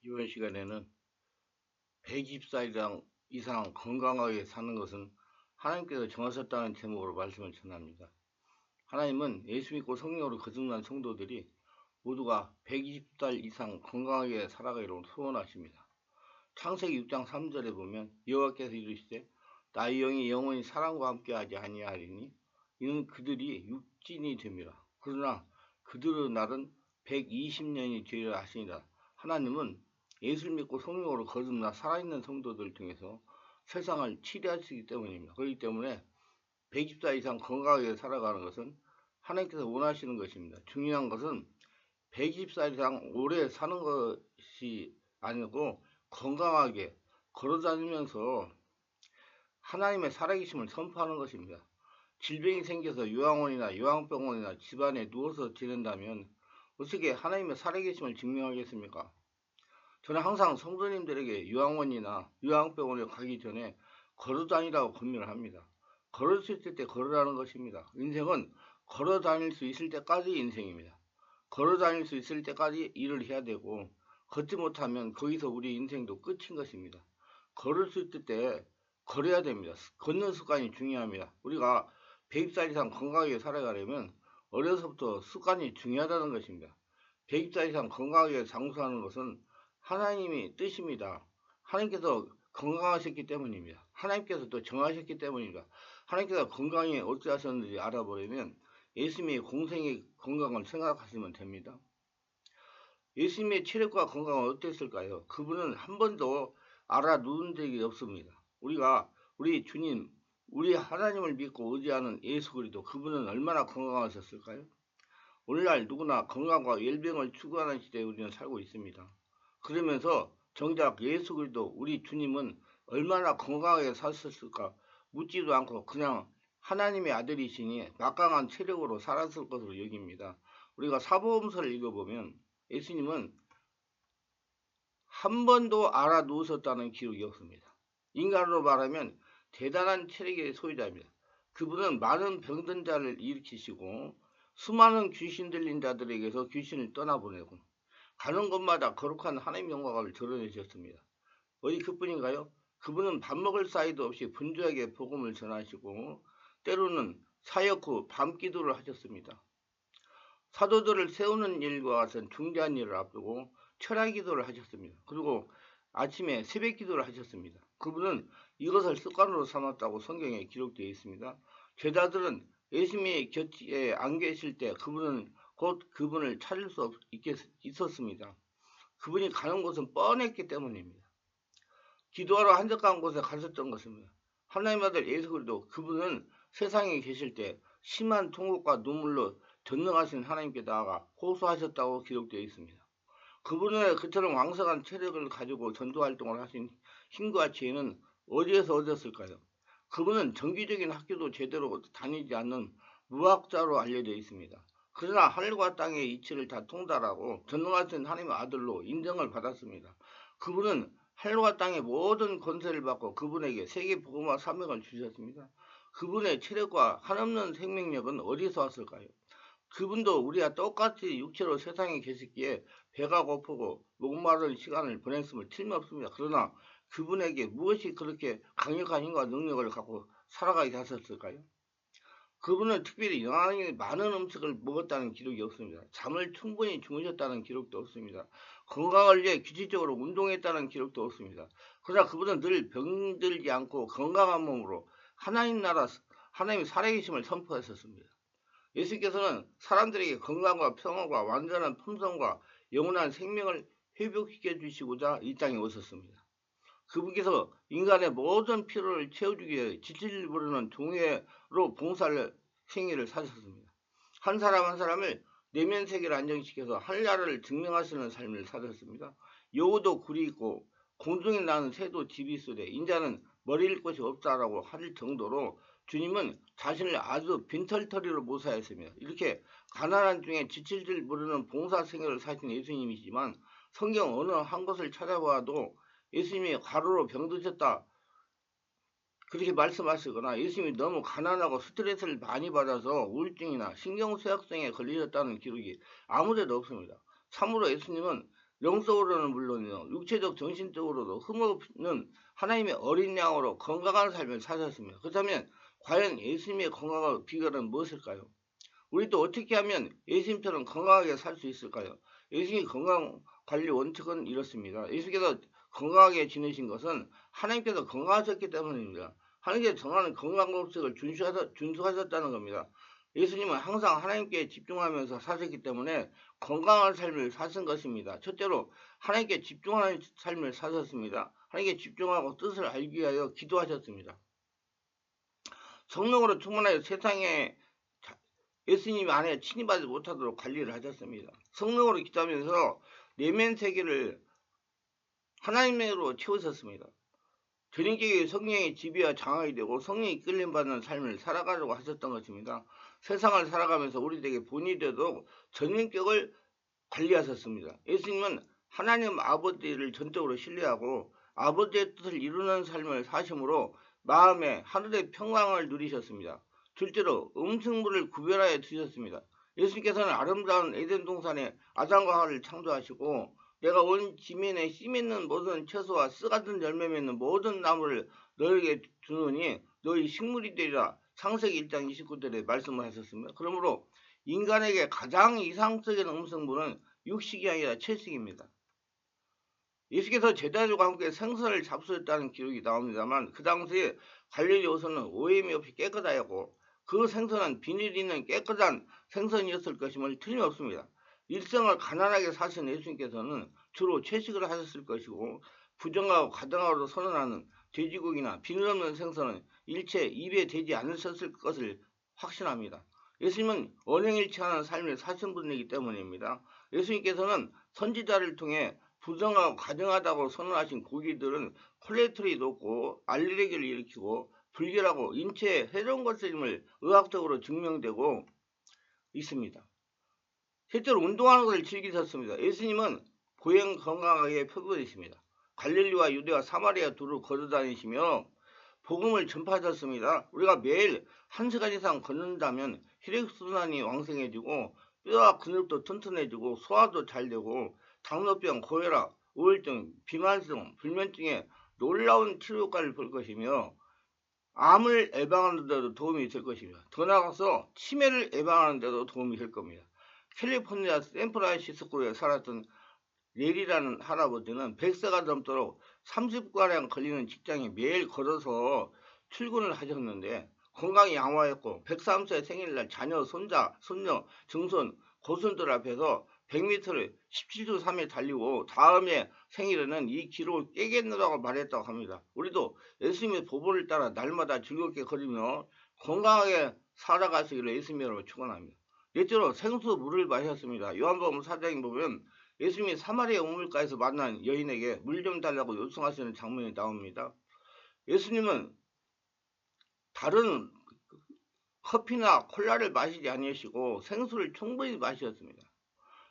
이번 시간에는 120살 이상 건강하게 사는 것은 하나님께서 정하셨다는 제목으로 말씀을 전합니다. 하나님은 예수 믿고 성령으로 거듭난 성도들이 모두가 120살 이상 건강하게 살아가기를 소원하십니다. 창세기 6장 3절에 보면 여호와께서 이르시되 나의 영이 영원히 사람과 함께하지 아니하리니 이는 그들이 육진이 됨이라. 그러나 그들의 날은 120년이 되리라 하시니라. 하나님은 예수를 믿고 성령으로 거듭나 살아있는 성도들을 통해서 세상을 치료하시기 때문입니다. 그렇기 때문에 120살 이상 건강하게 살아가는 것은 하나님께서 원하시는 것입니다. 중요한 것은 120살 이상 오래 사는 것이 아니고 건강하게 걸어다니면서 하나님의 살아계심을 선포하는 것입니다. 질병이 생겨서 요양원이나 요양병원이나 집안에 누워서 지낸다면 어떻게 하나님의 살아계심을 증명하겠습니까? 저는 항상 성도님들에게 요양원이나 요양병원에 가기 전에 걸어다니라고 권면을 합니다. 걸을 수 있을 때 걸으라는 것입니다. 인생은 걸어다닐 수 있을 때까지 인생입니다. 걸어다닐 수 있을 때까지 일을 해야 되고 걷지 못하면 거기서 우리 인생도 끝인 것입니다. 걸을 수 있을 때 걸어야 됩니다. 걷는 습관이 중요합니다. 우리가 100살 이상 건강하게 살아가려면 어려서부터 습관이 중요하다는 것입니다. 100살 이상 건강하게 장수하는 것은 하나님의 뜻입니다. 하나님께서 건강하셨기 때문입니다. 하나님께서 또 정하셨기 때문입니다. 하나님께서 건강에 어찌 하셨는지 알아보려면 예수님의 공생의 건강을 생각하시면 됩니다. 예수님의 체력과 건강은 어땠을까요? 그분은 한 번도 알아누운 적이 없습니다. 우리 주님, 우리 하나님을 믿고 의지하는 예수 그리스도, 그분은 얼마나 건강하셨을까요? 오늘날 누구나 건강과 웰빙을 추구하는 시대에 우리는 살고 있습니다. 그러면서 정작 예수 그리스도 우리 주님은 얼마나 건강하게 사셨을까 묻지도 않고 그냥 하나님의 아들이시니 막강한 체력으로 살았을 것으로 여깁니다. 우리가 사복음서를 읽어보면 예수님은 한 번도 알아누우셨다는 기록이 없습니다. 인간으로 말하면 대단한 체력의 소유자입니다. 그분은 많은 병든 자를 일으키시고 수많은 귀신 들린 자들에게서 귀신을 떠나보내고 가는 곳마다 거룩한 하나님 영광을 드러내셨습니다. 어디 그뿐인가요? 그분은 밥 먹을 사이도 없이 분주하게 복음을 전하시고 때로는 사역 후 밤기도를 하셨습니다. 사도들을 세우는 일과 같은 중대한 일을 앞두고 철야기도를 하셨습니다. 그리고 아침에 새벽기도를 하셨습니다. 그분은 이것을 습관으로 삼았다고 성경에 기록되어 있습니다. 제자들은 예수님의 곁에 안 계실 때 그분은 곧 그분을 찾을 수 있었습니다. 그분이 가는 곳은 뻔했기 때문입니다. 기도하러 한적한 곳에 갔었던 것입니다. 하나님 아들 예수 그리스도, 그분은 세상에 계실 때 심한 통곡과 눈물로 전능하신 하나님께 나아가 호소하셨다고 기록되어 있습니다. 그분의 그처럼 왕성한 체력을 가지고 전도활동을 하신 힘과 지혜는 어디에서 얻었을까요? 그분은 정기적인 학교도 제대로 다니지 않는 무학자로 알려져 있습니다. 그러나 하늘과 땅의 이치를 다 통달하고 전능하신 하나님의 아들로 인정을 받았습니다. 그분은 하늘과 땅의 모든 권세를 받고 그분에게 세계 복음화 사명을 주셨습니다. 그분의 체력과 한없는 생명력은 어디서 왔을까요? 그분도 우리와 똑같이 육체로 세상에 계셨기에 배가 고프고 목마른 시간을 보냈음을 틀림없습니다. 그러나 그분에게 무엇이 그렇게 강력한 힘과 능력을 갖고 살아가게 하셨을까요? 그분은 특별히 영양이 많은 음식을 먹었다는 기록이 없습니다. 잠을 충분히 주무셨다는 기록도 없습니다. 건강을 위해 규칙적으로 운동했다는 기록도 없습니다. 그러나 그분은 늘 병들지 않고 건강한 몸으로 하나님 나라, 하나님의 살아계심을 선포하셨습니다. 예수께서는 사람들에게 건강과 평안과 완전한 품성과 영원한 생명을 회복시켜 주시고자 이 땅에 오셨습니다. 그분께서 인간의 모든 필요를 채워주기 위해 지칠 부르는 종회로 봉사를 생애를 사셨습니다. 한 사람 한 사람을 내면 세계를 안정시켜서 하늘나라를 증명하시는 삶을 사셨습니다. 여우도 굴이 있고 공중에 나는 새도 집이 있으되 인자는 머리일 곳이 없다라고 할 정도로 주님은 자신을 아주 빈털터리로 모사했습니다. 이렇게 가난한 중에 지칠 줄 모르는 봉사 생활을 사신 예수님이지만 성경 어느 한 곳을 찾아봐도 예수님이 과로로 병드셨다 그렇게 말씀하시거나 예수님이 너무 가난하고 스트레스를 많이 받아서 우울증이나 신경쇠약성에 걸리셨다는 기록이 아무데도 없습니다. 참으로 예수님은 영적으로는 물론이요, 육체적 정신적으로도 흠없는 하나님의 어린 양으로 건강한 삶을 사셨습니다. 그렇다면 과연 예수님의 건강의 비결은 무엇일까요? 우리도 어떻게 하면 예수님처럼 건강하게 살 수 있을까요? 예수님의 건강관리 원칙은 이렇습니다. 예수께서 건강하게 지내신 것은 하나님께서 건강하셨기 때문입니다. 하나님께서 정하는 건강법칙을 준수하셨다는 겁니다. 예수님은 항상 하나님께 집중하면서 사셨기 때문에 건강한 삶을 사신 것입니다. 첫째로 하나님께 집중하는 삶을 사셨습니다. 하나님께 집중하고 뜻을 알기 위하여 기도하셨습니다. 성령으로 충만하여 세상에 예수님 안에 침입하지 못하도록 관리를 하셨습니다. 성령으로 기도하면서 내면 세계를 하나님으로 채우셨습니다. 전인격의 성령의 지배와 장악이 되고 성령이 이끌림받는 삶을 살아가려고 하셨던 것입니다. 세상을 살아가면서 우리에게 본이 되도록 전인격을 관리하셨습니다. 예수님은 하나님 아버지를 전적으로 신뢰하고 아버지의 뜻을 이루는 삶을 사심으로 마음에 하늘의 평강을 누리셨습니다. 둘째로 음식물을 구별하여 드셨습니다. 예수님께서는 아름다운 에덴 동산에 아담과 하와를 창조하시고 내가 온 지면에 씨 맺는 모든 채소와 씨 같은 열매 맺는 모든 나무를 너에게 주노니 너희 식물이 되리라. 창세기 1장 29절에 말씀을 하셨습니다. 그러므로 인간에게 가장 이상적인 음식물은 육식이 아니라 채식입니다. 예수께서 제자들과 함께 생선을 잡수셨다는 기록이 나옵니다만 그 당시에 갈릴리 호수는 오염이 없이 깨끗하였고 그 생선은 비늘 있는 깨끗한 생선이었을 것임을 틀림없습니다. 일생을 가난하게 사신 예수님께서는 주로 채식을 하셨을 것이고 부정하고 가당하고도 선언하는 돼지고기나 비늘 없는 생선은 일체 입에 대지 않으셨을 것을 확신합니다. 예수님은 언행일치하는 삶을 사신 분이기 때문입니다. 예수님께서는 선지자를 통해 부정하고 가증하다고 선언하신 고기들은 콜레스테롤이 높고 알레르기를 일으키고 불결하고 인체에 해로운 것임을 의학적으로 증명되고 있습니다. 실제로 운동하는 것을 즐기셨습니다. 예수님은 보행 건강하게 표본이십니다. 갈릴리와 유대와 사마리아 두루 걸어다니시며 복음을 전파하셨습니다. 우리가 매일 1시간 이상 걷는다면 혈액순환이 왕성해지고 뼈와 근육도 튼튼해지고 소화도 잘 되고 당뇨병, 고혈압, 우울증, 비만성, 불면증에 놀라운 치료 효과를 볼 것이며 암을 예방하는 데도 도움이 될 것이며 더 나아가서 치매를 예방하는 데도 도움이 될 겁니다. 캘리포니아 샌프란시스코에 살았던 넬이라는 할아버지는 100세가 넘도록 30가량 걸리는 직장에 매일 걸어서 출근을 하셨는데 건강이 양호하였고 103세 생일날 자녀, 손자, 손녀, 증손, 고손들 앞에서 100m를 17주 3일 달리고 다음에 생일에는 이 기록을 깨겠노라고 말했다고 합니다. 우리도 예수님의 보보를 따라 날마다 즐겁게 걸으며 건강하게 살아가시기를 예수님으로 축원합니다. 넷째로 생수 물을 마셨습니다. 요한복음 4장에 보면 예수님이 사마리아 우물가에서 만난 여인에게 물 좀 달라고 요청하시는 장면이 나옵니다. 예수님은 다른 커피나 콜라를 마시지 아니하시고 생수를 충분히 마셨습니다.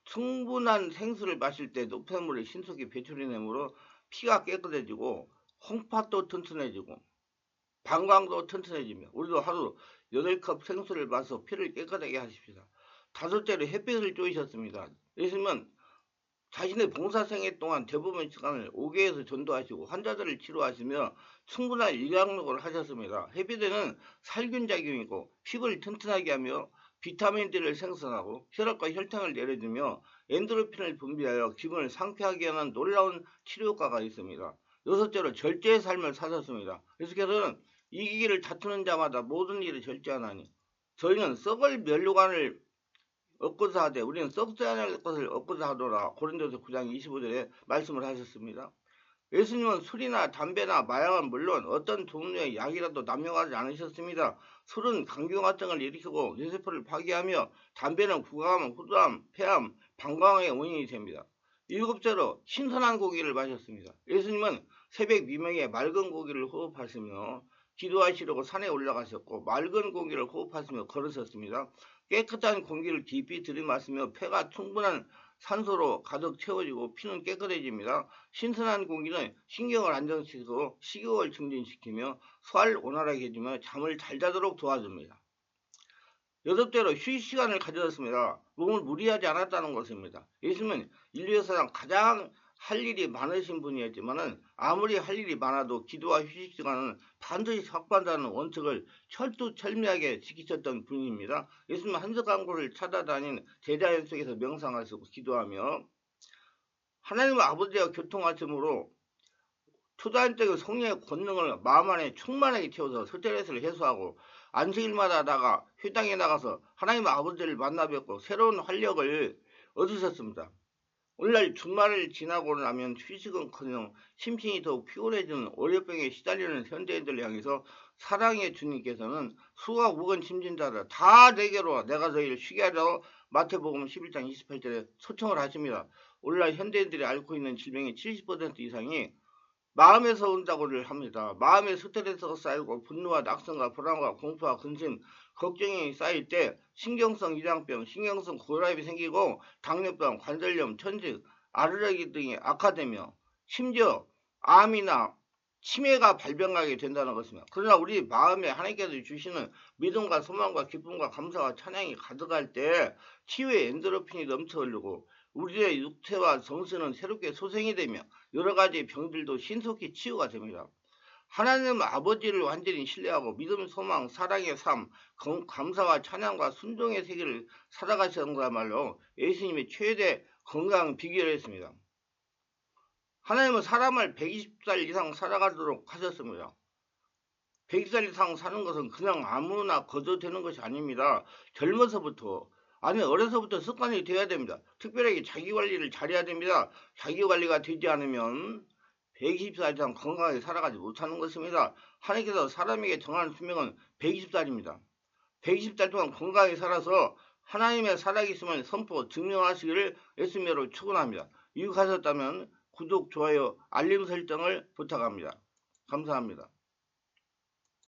충분한 생수를 마실 때 노폐물이 신속히 배출해내므로 피가 깨끗해지고 홍팥도 튼튼해지고 방광도 튼튼해지며 우리도 하루 8컵 생수를 마셔 피를 깨끗하게 하십시다. 다섯째로 햇빛을 쬐셨습니다. 예수님은 자신의 봉사생애 동안 대부분 시간을 옥외에서 전도하시고 환자들을 치료하시며 충분한 일양록을 하셨습니다. 햇빛에는 살균작용이고 피부를 튼튼하게 하며 비타민 D를 생성하고 혈압과 혈당을 내려주며 엔도르핀을 분비하여 기분을 상쾌하게 하는 놀라운 치료 효과가 있습니다. 여섯째로 절제의 삶을 사셨습니다. 예수께서는 이기기를 다투는 자마다 모든 일을 절제하나니 저희는 썩을 면류관을 얻고자 하되 우리는 썩지 않을 것을 얻고자 하노라. 고린도서 9장 25절에 말씀을 하셨습니다. 예수님은 술이나 담배나 마약은 물론 어떤 종류의 약이라도 남용하지 않으셨습니다. 술은 강경화증을 일으키고 뇌세포를 파괴하며 담배는 구강, 후두암, 폐암, 방광의 원인이 됩니다. 일곱째로 신선한 고기를 마셨습니다. 예수님은 새벽 미명에 맑은 고기를 호흡하시며 기도하시려고 산에 올라가셨고 맑은 공기를 호흡하시며 걸으셨습니다. 깨끗한 공기를 깊이 들이마시며 폐가 충분한 산소로 가득 채워지고 피는 깨끗해집니다. 신선한 공기는 신경을 안정시키고 식욕을 증진시키며 소화를 원활하게 해주며 잠을 잘 자도록 도와줍니다. 여덟대로 휴식 시간을 가졌습니다. 몸을 무리하지 않았다는 것입니다. 예수님은 인류에서 가장 할 일이 많으신 분이었지만은 아무리 할 일이 많아도 기도와 휴식 시간은 반드시 확보한다는 원칙을 철두철미하게 지키셨던 분입니다. 예수님은 한적강고를 찾아다닌 제자연 속에서 명상하시고 기도하며 하나님 아버지와 교통하심으로 초자연적인 성령의 권능을 마음 안에 충만하게 채워서 스트레스를 해소하고 안식일마다 하다가 회당에 나가서 하나님 아버지를 만나 뵙고 새로운 활력을 얻으셨습니다. 오늘날 주말을 지나고 나면 휴식은커녕 심신이 더욱 피곤해지는 월요병에 시달리는 현대인들을 향해서 사랑의 주님께서는 수가 묵은 짐진자들 다 내게로 내가 저희를 쉬게 하라고 마태복음 11장 28절에 초청을 하십니다. 오늘날 현대인들이 앓고 있는 질병의 70% 이상이 마음에서 온다고를 합니다. 마음에 스트레스가 쌓이고 분노와 낙성과 불안과 공포와 근심, 걱정이 쌓일 때 신경성 이장병, 신경성 고혈압이 생기고 당뇨병, 관절염, 천식, 아르레기 등이 악화되며 심지어 암이나 치매가 발병하게 된다는 것입니다. 그러나 우리 마음에 하나님께서 주시는 믿음과 소망과 기쁨과 감사와 찬양이 가득할 때 치유의 엔도르핀이 넘쳐 흐르고 우리의 육체와 정신은 새롭게 소생이 되며 여러 가지 병들도 신속히 치유가 됩니다. 하나님 아버지를 완전히 신뢰하고 믿음, 소망, 사랑의 삶, 감사와 찬양과 순종의 세계를 살아가시는 거야말로 예수님의 최대 건강 비결이었습니다. 하나님은 사람을 120살 이상 살아가도록 하셨습니다. 100살 이상 사는 것은 그냥 아무나 거둬도 되는 것이 아닙니다. 젊어서부터 어려서부터 습관이 되어야 됩니다. 특별하게 자기관리를 잘해야 됩니다. 자기관리가 되지 않으면 120살 이상 건강하게 살아가지 못하는 것입니다. 하나님께서 사람에게 정한 수명은 120살입니다. 120살 동안 건강하게 살아서 하나님의 살아계심을 선포 증명하시기를 예수님으로 축원합니다. 유익하셨다면 구독, 좋아요, 알림 설정을 부탁합니다. 감사합니다.